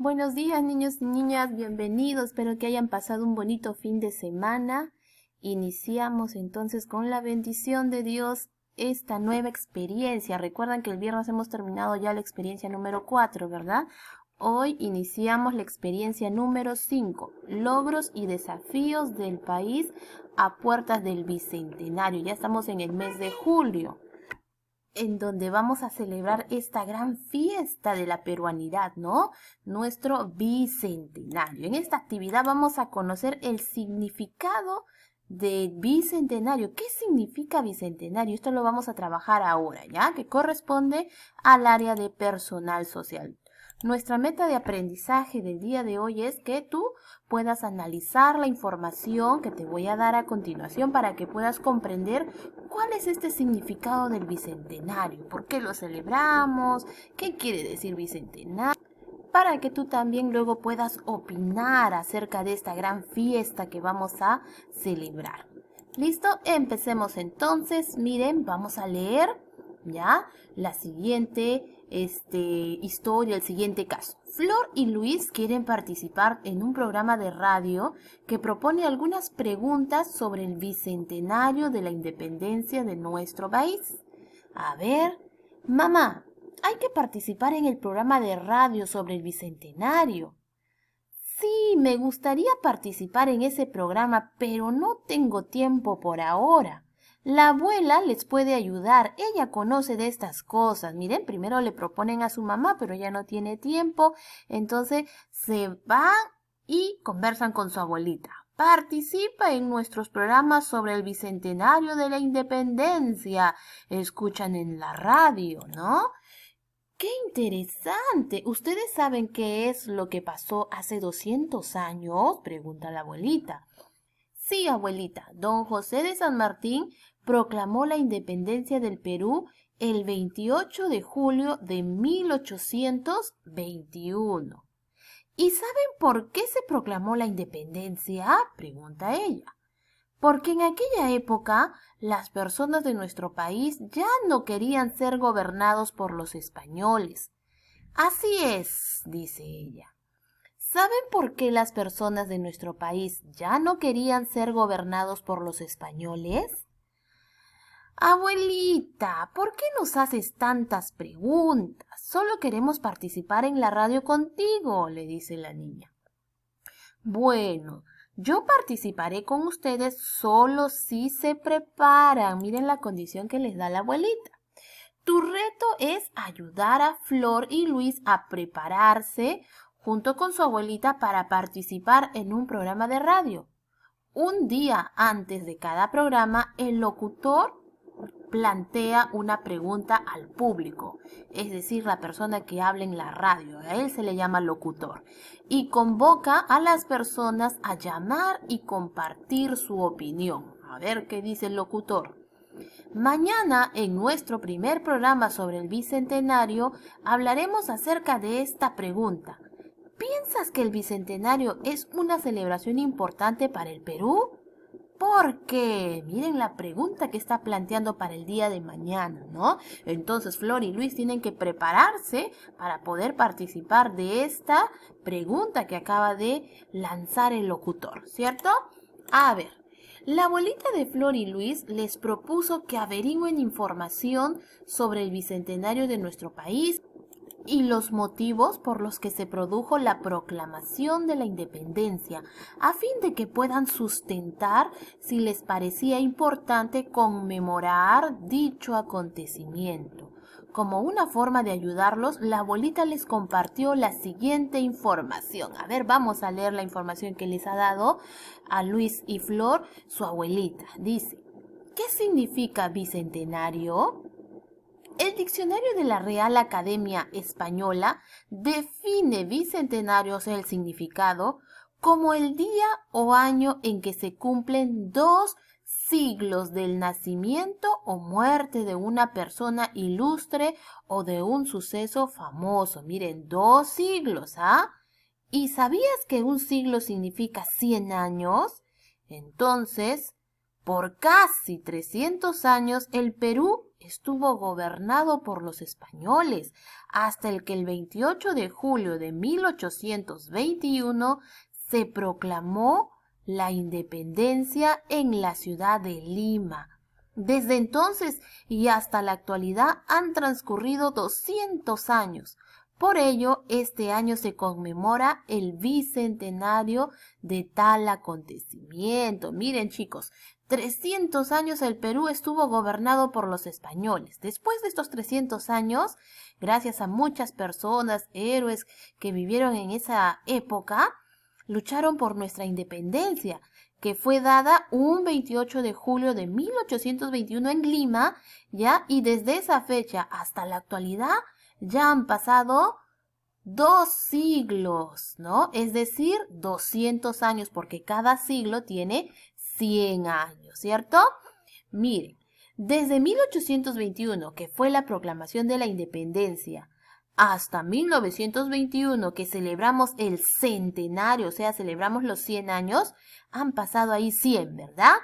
Buenos días, niños y niñas, bienvenidos. Espero que hayan pasado un bonito fin de semana. Iniciamos entonces con la bendición de Dios esta nueva experiencia. Recuerdan que el viernes hemos terminado ya la experiencia número 4, ¿verdad? Hoy iniciamos la experiencia número 5, logros y desafíos del país a puertas del Bicentenario. Ya estamos en el mes de julio, en donde vamos a celebrar esta gran fiesta de la peruanidad, ¿no? Nuestro bicentenario. En esta actividad vamos a conocer el significado de bicentenario. ¿Qué significa bicentenario? Esto lo vamos a trabajar ahora, ¿ya? Que corresponde al área de personal social. Nuestra meta de aprendizaje del día de hoy es que tú puedas analizar la información que te voy a dar a continuación para que puedas comprender cuál es este significado del bicentenario, por qué lo celebramos, qué quiere decir bicentenario, para que tú también luego puedas opinar acerca de esta gran fiesta que vamos a celebrar. ¿Listo? Empecemos entonces. Miren, vamos a leer ya la siguiente historia, el siguiente caso. Flor y Luis quieren participar en un programa de radio que propone algunas preguntas sobre el bicentenario de la independencia de nuestro país. A ver, mamá, hay que participar en el programa de radio sobre el bicentenario. Sí, me gustaría participar en ese programa, pero no tengo tiempo por ahora. La abuela les puede ayudar, ella conoce de estas cosas. Miren, primero le proponen a su mamá, pero ella no tiene tiempo, entonces se van y conversan con su abuelita. Participa en nuestros programas sobre el bicentenario de la independencia. Escuchan en la radio, ¿no? ¡Qué interesante! ¿Ustedes saben qué es lo que pasó hace 200 años? Pregunta la abuelita. Sí, abuelita, don José de San Martín proclamó la independencia del Perú el 28 de julio de 1821. ¿Y saben por qué se proclamó la independencia? Pregunta ella. Porque en aquella época las personas de nuestro país ya no querían ser gobernados por los españoles. Así es, dice ella. ¿Saben por qué las personas de nuestro país ya no querían ser gobernados por los españoles? Abuelita, ¿por qué nos haces tantas preguntas? Solo queremos participar en la radio contigo, le dice la niña. Bueno, yo participaré con ustedes solo si se preparan. Miren la condición que les da la abuelita. Tu reto es ayudar a Flor y Luis a prepararse junto con su abuelita para participar en un programa de radio. Un día antes de cada programa, el locutor plantea una pregunta al público, es decir, la persona que habla en la radio, a él se le llama locutor, y convoca a las personas a llamar y compartir su opinión. A ver qué dice el locutor. Mañana, en nuestro primer programa sobre el Bicentenario, hablaremos acerca de esta pregunta. ¿Piensas que el Bicentenario es una celebración importante para el Perú? Porque, miren la pregunta que está planteando para el día de mañana, ¿no? Entonces Flor y Luis tienen que prepararse para poder participar de esta pregunta que acaba de lanzar el locutor, ¿cierto? A ver, la abuelita de Flor y Luis les propuso que averigüen información sobre el bicentenario de nuestro país y los motivos por los que se produjo la proclamación de la independencia, a fin de que puedan sustentar si les parecía importante conmemorar dicho acontecimiento. Como una forma de ayudarlos, la abuelita les compartió la siguiente información. A ver, vamos a leer la información que les ha dado a Luis y Flor, su abuelita. Dice, ¿qué significa bicentenario? El diccionario de la Real Academia Española define bicentenario, o sea, el significado, como el día o año en que se cumplen 2 siglos del nacimiento o muerte de una persona ilustre o de un suceso famoso. Miren, 2 siglos, ¿ah? ¿Y sabías que un siglo significa 100 años? Entonces, por casi 300 años, el Perú estuvo gobernado por los españoles hasta que el 28 de julio de 1821 se proclamó la independencia en la ciudad de Lima. Desde entonces y hasta la actualidad han transcurrido 200 años. Por ello, este año se conmemora el bicentenario de tal acontecimiento. Miren, chicos, 300 años el Perú estuvo gobernado por los españoles. Después de estos 300 años, gracias a muchas personas, héroes que vivieron en esa época, lucharon por nuestra independencia, que fue dada un 28 de julio de 1821 en Lima, ¿ya? Y desde esa fecha hasta la actualidad ya han pasado 2 siglos, ¿no? Es decir, 200 años, porque cada siglo tiene 100 años, ¿cierto? Miren, desde 1821, que fue la proclamación de la independencia, hasta 1921, que celebramos el centenario, o sea, celebramos los 100 años, han pasado ahí 100, ¿verdad?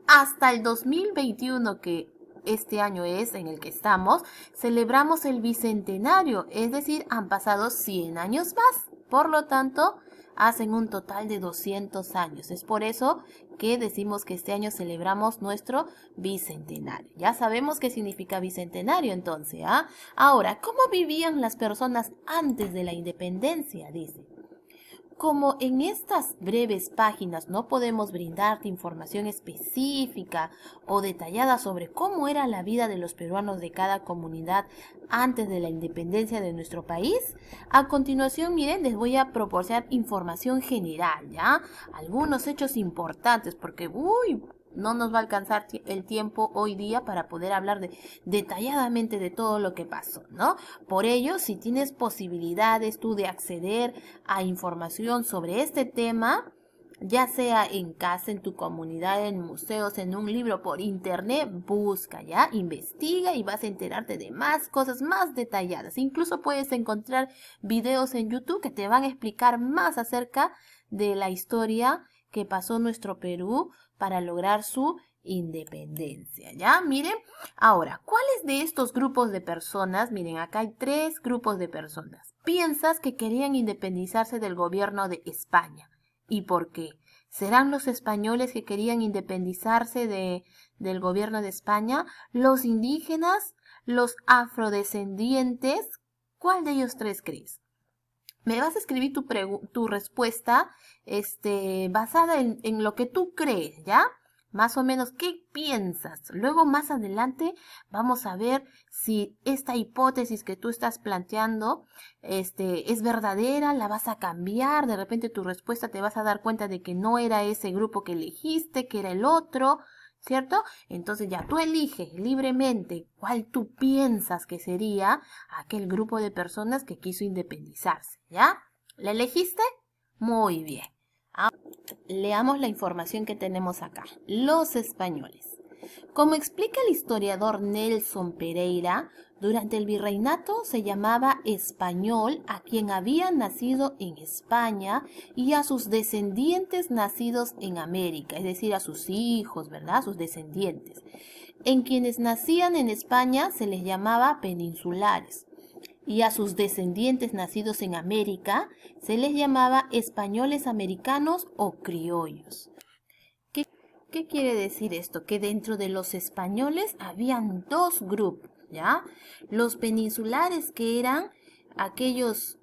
Hasta el 2021, que este año es en el que estamos, celebramos el bicentenario, es decir, han pasado 100 años más. Por lo tanto, hacen un total de 200 años. Es por eso que decimos que este año celebramos nuestro bicentenario. Ya sabemos qué significa bicentenario entonces, ¿ah? Ahora, ¿cómo vivían las personas antes de la independencia? Dice. Como en estas breves páginas no podemos brindarte información específica o detallada sobre cómo era la vida de los peruanos de cada comunidad antes de la independencia de nuestro país, a continuación, miren, les voy a proporcionar información general, ¿ya? Algunos hechos importantes, porque, no nos va a alcanzar el tiempo hoy día para poder hablar detalladamente de todo lo que pasó, ¿no? Por ello, si tienes posibilidades tú de acceder a información sobre este tema, ya sea en casa, en tu comunidad, en museos, en un libro, por internet, busca, ¿ya? Investiga y vas a enterarte de más cosas más detalladas. Incluso puedes encontrar videos en YouTube que te van a explicar más acerca de la historia que pasó nuestro Perú para lograr su independencia, ¿ya? Miren, ahora, ¿cuáles de estos grupos de personas? Miren, acá hay 3 grupos de personas. ¿Piensas que querían independizarse del gobierno de España? ¿Y por qué? ¿Serán los españoles que querían independizarse del gobierno de España? ¿Los indígenas? ¿Los afrodescendientes? ¿Cuál de ellos 3 crees? Me vas a escribir tu respuesta basada en lo que tú crees, ¿ya? Más o menos, ¿qué piensas? Luego, más adelante, vamos a ver si esta hipótesis que tú estás planteando es verdadera, la vas a cambiar. De repente tu respuesta te vas a dar cuenta de que no era ese grupo que elegiste, que era el otro, ¿cierto? Entonces ya tú eliges libremente cuál tú piensas que sería aquel grupo de personas que quiso independizarse, ¿ya? ¿La elegiste? Muy bien. Ahora, leamos la información que tenemos acá. Los españoles. Como explica el historiador Nelson Pereira, durante el virreinato se llamaba español a quien había nacido en España y a sus descendientes nacidos en América, es decir, a sus hijos, ¿verdad? Sus descendientes. En quienes nacían en España se les llamaba peninsulares y a sus descendientes nacidos en América se les llamaba españoles americanos o criollos. ¿Qué quiere decir esto? Que dentro de los españoles habían 2 grupos, ¿ya? Los peninsulares, que eran aquellos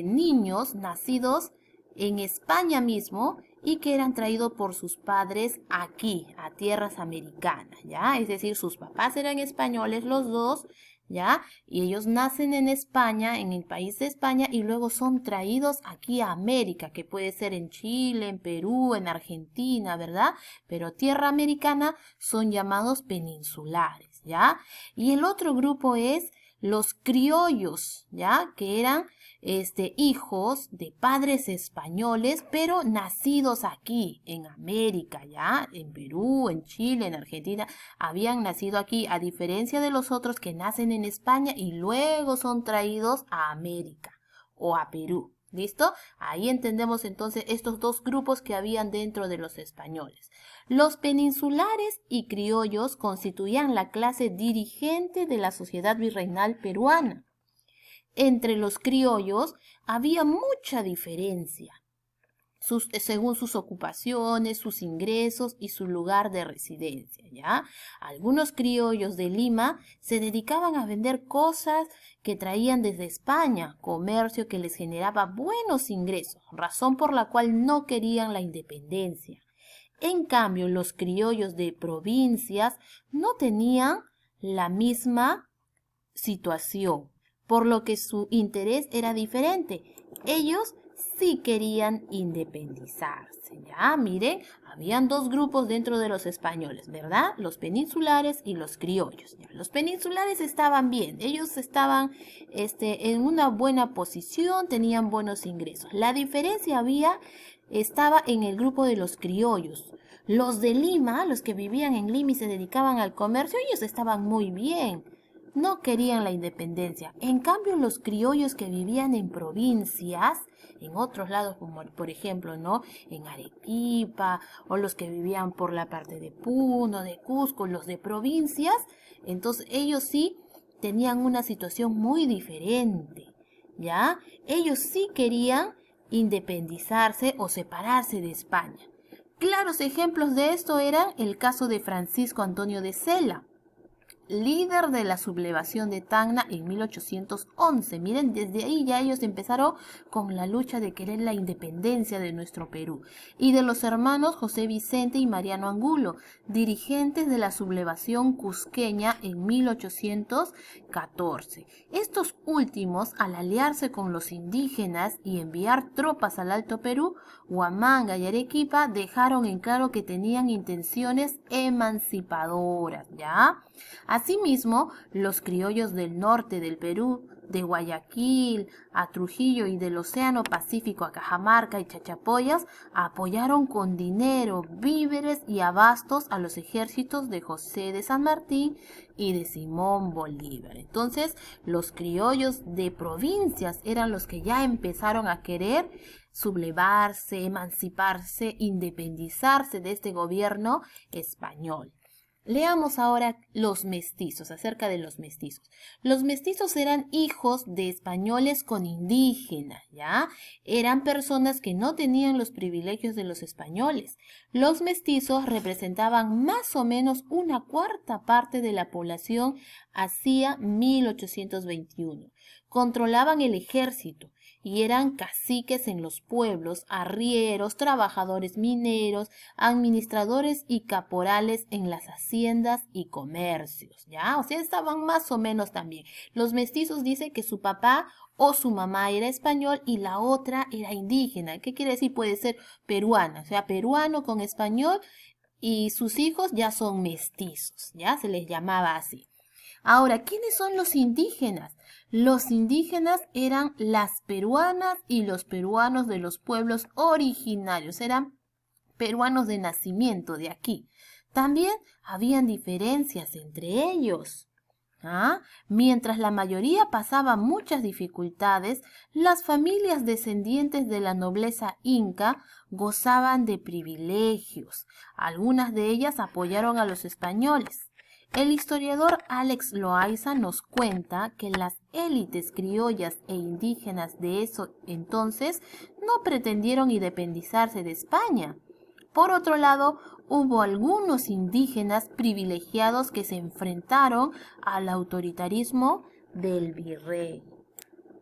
niños nacidos en España mismo y que eran traídos por sus padres aquí, a tierras americanas, ¿ya? Es decir, sus papás eran españoles los dos, ¿ya? Y ellos nacen en España, en el país de España, y luego son traídos aquí a América, que puede ser en Chile, en Perú, en Argentina, ¿verdad? Pero tierra americana son llamados peninsulares, ¿ya? Y el otro grupo es los criollos, ¿ya? Que eran hijos de padres españoles, pero nacidos aquí, en América, ¿ya? En Perú, en Chile, en Argentina, habían nacido aquí, a diferencia de los otros que nacen en España y luego son traídos a América o a Perú, ¿Listo? Ahí entendemos entonces estos dos grupos que habían dentro de los españoles. Los peninsulares y criollos constituían la clase dirigente de la sociedad virreinal peruana. Entre los criollos había mucha diferencia, según sus ocupaciones, sus ingresos y su lugar de residencia, ¿ya? Algunos criollos de Lima se dedicaban a vender cosas que traían desde España, comercio que les generaba buenos ingresos, razón por la cual no querían la independencia. En cambio, los criollos de provincias no tenían la misma situación, por lo que su interés era diferente. Ellos sí querían independizarse. Ya, miren, habían dos grupos dentro de los españoles, ¿verdad? Los peninsulares y los criollos. Ya, los peninsulares estaban bien, ellos estaban en una buena posición, tenían buenos ingresos. La diferencia estaba en el grupo de los criollos. Los de Lima, los que vivían en Lima y se dedicaban al comercio, ellos estaban muy bien. No querían la independencia. En cambio, los criollos que vivían en provincias, en otros lados, como por ejemplo, ¿no? En Arequipa, o los que vivían por la parte de Puno, de Cusco, los de provincias, entonces ellos sí tenían una situación muy diferente, ¿ya? Ellos sí querían independizarse o separarse de España. Claros ejemplos de esto eran el caso de Francisco Antonio de Cela, líder de la sublevación de Tacna en 1811. Miren, desde ahí ya ellos empezaron con la lucha de querer la independencia de nuestro Perú. Y de los hermanos José Vicente y Mariano Angulo, dirigentes de la sublevación cusqueña en 1814. Estos últimos, al aliarse con los indígenas y enviar tropas al Alto Perú, Huamanga y Arequipa dejaron en claro que tenían intenciones emancipadoras, ¿ya? Asimismo, los criollos del norte del Perú, de Guayaquil a Trujillo y del Océano Pacífico a Cajamarca y Chachapoyas, apoyaron con dinero, víveres y abastos a los ejércitos de José de San Martín y de Simón Bolívar. Entonces, los criollos de provincias eran los que ya empezaron a querer sublevarse, emanciparse, independizarse de este gobierno español. Leamos ahora los mestizos, acerca de los mestizos. Los mestizos eran hijos de españoles con indígenas, ¿ya? Eran personas que no tenían los privilegios de los españoles. Los mestizos representaban más o menos una cuarta parte de la población hacia 1821. Controlaban el ejército y eran caciques en los pueblos, arrieros, trabajadores mineros, administradores y caporales en las haciendas y comercios, ¿ya? O sea, estaban más o menos también. Los mestizos dicen que su papá o su mamá era español y la otra era indígena. ¿Qué quiere decir? Puede ser peruana, o sea, peruano con español y sus hijos ya son mestizos, ¿ya? Se les llamaba así. Ahora, ¿quiénes son los indígenas? Los indígenas eran las peruanas y los peruanos de los pueblos originarios, eran peruanos de nacimiento de aquí. También habían diferencias entre ellos. Mientras la mayoría pasaba muchas dificultades, las familias descendientes de la nobleza inca gozaban de privilegios. Algunas de ellas apoyaron a los españoles. El historiador Alex Loaiza nos cuenta que las élites criollas e indígenas de eso entonces no pretendieron independizarse de España. Por otro lado, hubo algunos indígenas privilegiados que se enfrentaron al autoritarismo del virrey.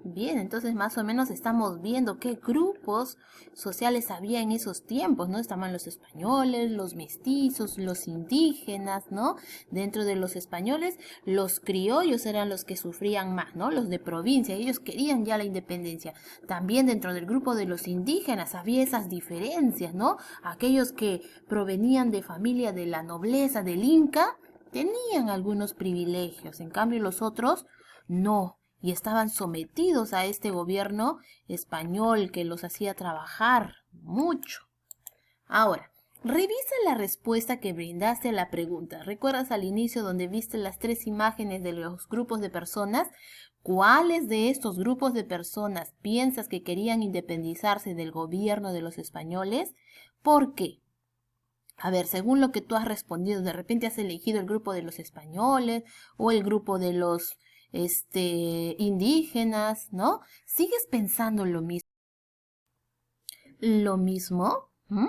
Bien, entonces más o menos estamos viendo qué grupos sociales había en esos tiempos, ¿no? Estaban los españoles, los mestizos, los indígenas, ¿no? Dentro de los españoles, los criollos eran los que sufrían más, ¿no? Los de provincia, ellos querían ya la independencia. También dentro del grupo de los indígenas había esas diferencias, ¿no? Aquellos que provenían de familia de la nobleza del Inca tenían algunos privilegios, en cambio los otros no. Y estaban sometidos a este gobierno español que los hacía trabajar mucho. Ahora, revisa la respuesta que brindaste a la pregunta. ¿Recuerdas al inicio donde viste las tres imágenes de los grupos de personas? ¿Cuáles de estos grupos de personas piensas que querían independizarse del gobierno de los españoles? ¿Por qué? A ver, según lo que tú has respondido, de repente has elegido el grupo de los españoles o el grupo de los indígenas, ¿no? ¿Sigues pensando lo mismo? ¿Lo mismo? ¿Mm?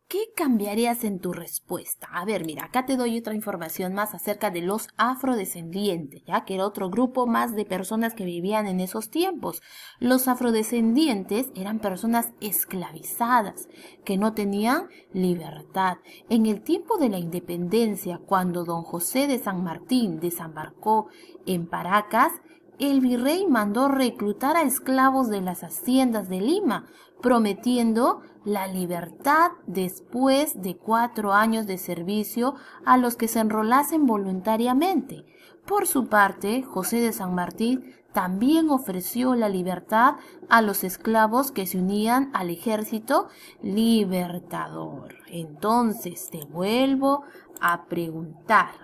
¿Qué cambiarías en tu respuesta? A ver, mira, acá te doy otra información más acerca de los afrodescendientes, ya que era otro grupo más de personas que vivían en esos tiempos. Los afrodescendientes eran personas esclavizadas, que no tenían libertad. En el tiempo de la independencia, cuando don José de San Martín desembarcó en Paracas, el virrey mandó reclutar a esclavos de las haciendas de Lima, prometiendo la libertad después de 4 años de servicio a los que se enrolasen voluntariamente. Por su parte, José de San Martín también ofreció la libertad a los esclavos que se unían al ejército libertador. Entonces, te vuelvo a preguntar,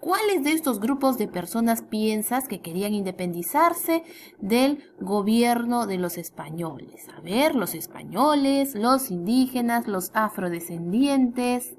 ¿cuáles de estos grupos de personas piensas que querían independizarse del gobierno de los españoles? A ver, los españoles, los indígenas, los afrodescendientes.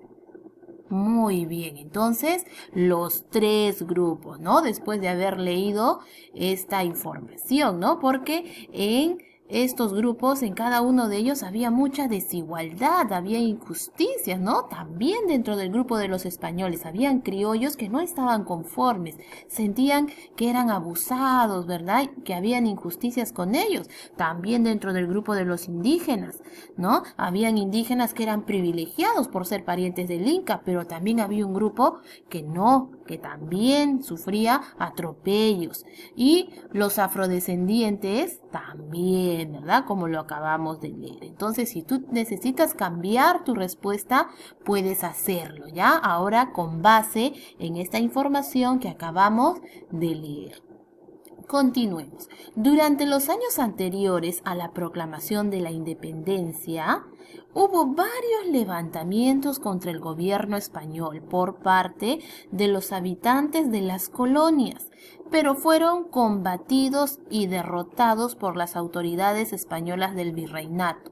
Muy bien, entonces los 3 grupos, ¿no? Después de haber leído esta información, ¿no? Porque en estos grupos, en cada uno de ellos había mucha desigualdad, había injusticias, ¿no? También dentro del grupo de los españoles habían criollos que no estaban conformes, sentían que eran abusados, ¿verdad? Que habían injusticias con ellos. También dentro del grupo de los indígenas, ¿no? Habían indígenas que eran privilegiados por ser parientes del Inca, pero también había un grupo que no, que también sufría atropellos. Y los afrodescendientes también, ¿verdad? Como lo acabamos de leer. Entonces, si tú necesitas cambiar tu respuesta, puedes hacerlo, ¿ya? Ahora con base en esta información que acabamos de leer. Continuemos. Durante los años anteriores a la proclamación de la independencia, hubo varios levantamientos contra el gobierno español por parte de los habitantes de las colonias, pero fueron combatidos y derrotados por las autoridades españolas del virreinato.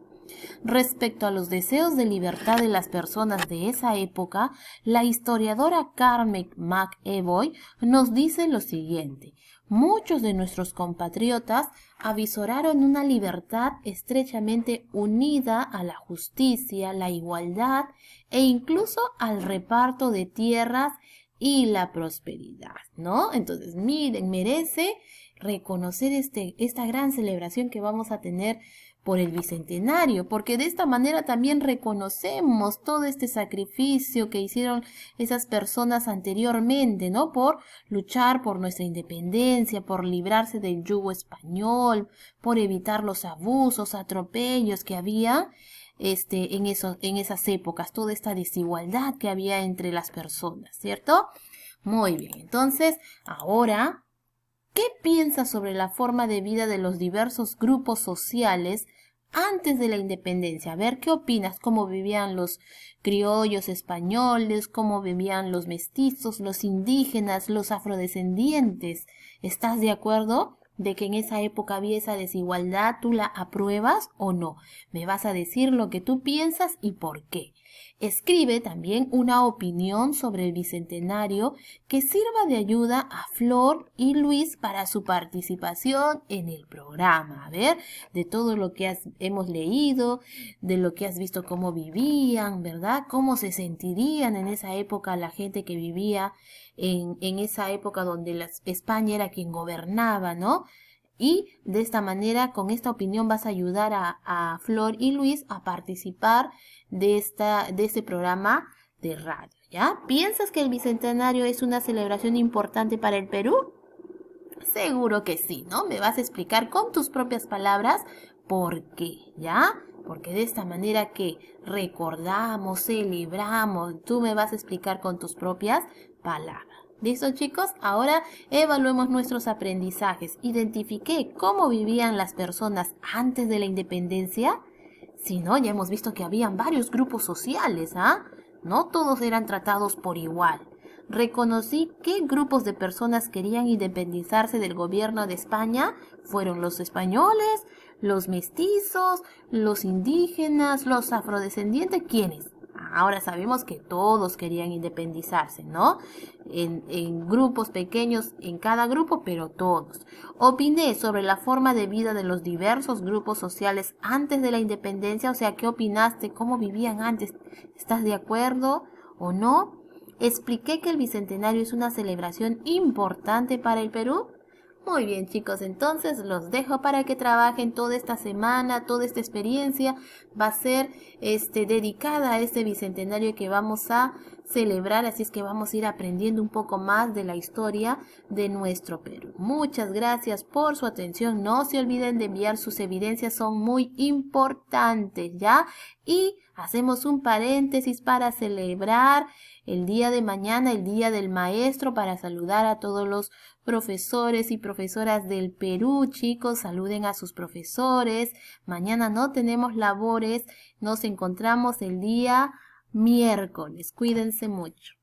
Respecto a los deseos de libertad de las personas de esa época, la historiadora Carmen McEvoy nos dice lo siguiente: muchos de nuestros compatriotas avisoraron una libertad estrechamente unida a la justicia, la igualdad e incluso al reparto de tierras y la prosperidad, ¿no? Entonces, miren, merece reconocer esta gran celebración que vamos a tener por el bicentenario, porque de esta manera también reconocemos todo este sacrificio que hicieron esas personas anteriormente, ¿no? Por luchar por nuestra independencia, por librarse del yugo español, por evitar los abusos, atropellos que había en esas épocas, toda esta desigualdad que había entre las personas, ¿cierto? Muy bien, entonces, ahora, ¿qué piensas sobre la forma de vida de los diversos grupos sociales antes de la independencia? A ver, ¿qué opinas? ¿Cómo vivían los criollos españoles? ¿Cómo vivían los mestizos, los indígenas, los afrodescendientes? ¿Estás de acuerdo de que en esa época había esa desigualdad? ¿Tú la apruebas o no? Me vas a decir lo que tú piensas y por qué. Escribe también una opinión sobre el bicentenario que sirva de ayuda a Flor y Luis para su participación en el programa. A ver, de todo lo que hemos leído, de lo que has visto, cómo vivían, ¿verdad? Cómo se sentirían en esa época la gente que vivía en esa época donde España era quien gobernaba, ¿no? Y de esta manera, con esta opinión vas a ayudar a Flor y Luis a participar de este programa de radio, ¿ya? ¿Piensas que el Bicentenario es una celebración importante para el Perú? Seguro que sí, ¿no? Me vas a explicar con tus propias palabras por qué, ¿ya? Porque de esta manera que recordamos, celebramos, tú me vas a explicar con tus propias palabras. ¿Listo, chicos? Ahora evaluemos nuestros aprendizajes. Identifiqué cómo vivían las personas antes de la independencia. Si no, ya hemos visto que habían varios grupos sociales, ¿ah? No todos eran tratados por igual. reconocí qué grupos de personas querían independizarse del gobierno de España. Fueron los españoles, los mestizos, los indígenas, los afrodescendientes. ¿Quiénes? Ahora sabemos que todos querían independizarse, ¿no? En grupos pequeños, en cada grupo, pero todos. Opiné sobre la forma de vida de los diversos grupos sociales antes de la independencia. O sea, ¿qué opinaste? ¿Cómo vivían antes? ¿Estás de acuerdo o no? Expliqué que el Bicentenario es una celebración importante para el Perú. Muy bien, chicos, entonces los dejo para que trabajen toda esta semana. Toda esta experiencia va a ser dedicada a este bicentenario que vamos a celebrar, así es que vamos a ir aprendiendo un poco más de la historia de nuestro Perú. Muchas gracias por su atención. No se olviden de enviar sus evidencias, son muy importantes, ¿ya? Y hacemos un paréntesis para celebrar el día de mañana, el Día del Maestro, para saludar a todos los profesores y profesoras del Perú. Chicos, saluden a sus profesores. Mañana no tenemos labores. Nos encontramos el día miércoles. Cuídense mucho.